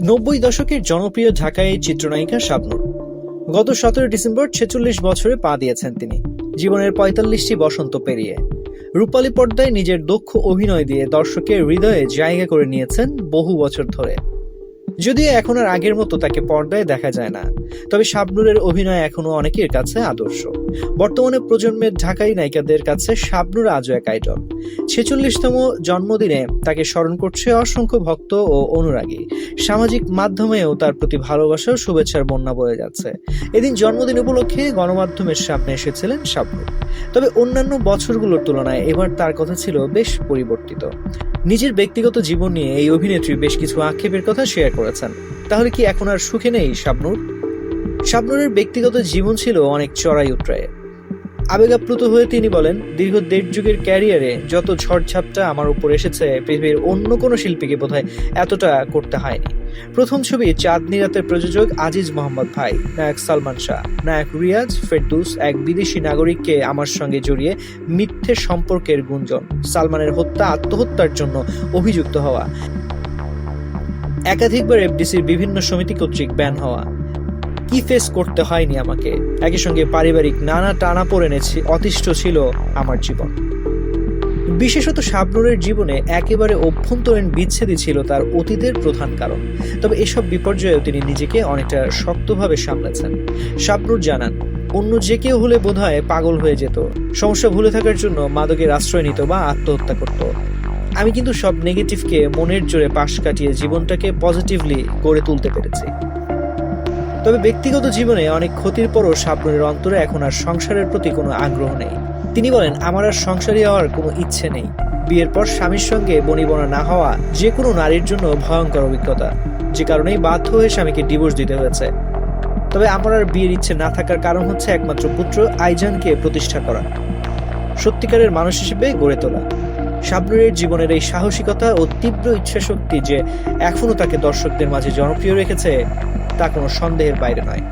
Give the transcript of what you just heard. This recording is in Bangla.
90 দশকের জনপ্রিয় ঢাকায় চিত্রনায়িকা শাবনূর গত 17 ডিসেম্বর 46 বছরে পা দিয়েছেন তিনি। জীবনের ৪৫টি বসন্ত পেরিয়ে রূপালী পর্দায় নিজের দক্ষ অভিনয় দিয়ে দর্শকের হৃদয়ে জায়গা করে নিয়েছেন বহু বছর ধরে। যদিও এখন আর আগের মতো তাকে পর্দায় দেখা যায় না, তবে শাবনূরের অভিনয় এখনো অনেকের কাছে আদর্শ। বর্তমানে প্রজন্মের ঢাকাই নায়িকাদের কাছে শাবনূর আজও এক আইডল। ৪৬তম জন্মদিনে তাকে স্মরণ করছে অসংখ্য ভক্ত ও অনুরাগী। সামাজিক মাধ্যমেও তার প্রতি ভালোবাসা ও শুভেচ্ছার বন্যা বয়ে যাচ্ছে। এদিন জন্মদিন উপলক্ষে গণমাধ্যমের সামনে এসেছিলেন শাবনূর। তবে অন্যান্য বছরগুলোর তুলনায় এবার তার কথা ছিল বেশ পরিবর্তিত। নিজের ব্যক্তিগত জীবন নিয়ে এই অভিনেত্রী বেশ কিছু আক্ষেপের কথা শেয়ার করেছেন। তাহলে কি এখন আর সুখে নেই শাবনূর? শাবনূরের ব্যক্তিগত জীবন ছিল অনেক চড়াই উতরায়। আবেগাপ্লুত হয়ে তিনি বলেন, দীর্ঘ ১.৫ যুগের ক্যারিয়ারে যত ঝড়ঝাপটা আমার উপর এসেছে, পৃথিবীর অন্য কোনো শিল্পীকে বোধহয় এতটা করতে হয়নি। প্রথম ছবি চাঁদনি রাতের প্রযোজক আজিজ মোহাম্মদ ভাই, নায়ক সালমান শাহ, নায়ক রিয়াজ ফেরদৌস এক বিদেশি নাগরিককে আমার সঙ্গে জড়িয়ে মিথ্যে সম্পর্কের গুঞ্জন, সালমানের আত্মহত্যার জন্য অভিযুক্ত হওয়া, একাধিকবার এফডিসির বিভিন্ন সমিতি কর্তৃক ব্যান হওয়া। কি ফেস করতে হয়নি আমাকে। একই সঙ্গে পারিবারিক নানা টানাপোড়েনে অতিষ্ঠ ছিল আমার জীবন। বিশেষত শাবনূরের জীবনে একেবারে অভ্যন্তরীণ বিচ্ছেদই ছিল তার অতীতের প্রধান কারণ। তবে এসব বিপর্যয়েও তিনি নিজেকে অনেকটা শক্তভাবে সামলেছেন। শাবনূর জানান, অন্য যে কেউ হলে বোধহয় পাগল হয়ে যেত, সমস্যা ভুলে থাকার জন্য মাদকের আশ্রয় নিত বা আত্মহত্যা করত। আমি কিন্তু সব নেগেটিভকে মনের জোরে পাশ কাটিয়ে জীবনটাকে পজিটিভলি গড়ে তুলতে পেরেছি। তবে ব্যক্তিগত জীবনে অনেক ক্ষতির পরও শাবনূরের অন্তরে এখন আর সংসারের প্রতি কোনো আগ্রহ নেই। তিনি বলেন, আমার আর সংসারী হওয়ার কোনো ইচ্ছে নেই। বিয়ের পর স্বামীর সঙ্গে বনিবনা না হওয়া যে কোনো নারীর জন্য ভয়ঙ্কর অভিজ্ঞতা, যে কারণেই বাধ্য হয়ে স্বামীকে ডিভোর্স দিতে হয়েছে। তবে আমার আর বিয়ের ইচ্ছে না থাকার কারণ হচ্ছে একমাত্র পুত্র আইজানকে প্রতিষ্ঠা করা, সত্যিকারের মানুষ হিসেবে গড়ে তোলা। শাবনূরের জীবনের এই সাহসিকতা ও তীব্র ইচ্ছাশক্তি যে এখনো তাকে দর্শকদের মাঝে জনপ্রিয় রেখেছে, তা কোনো সন্দেহের বাইরে নয়।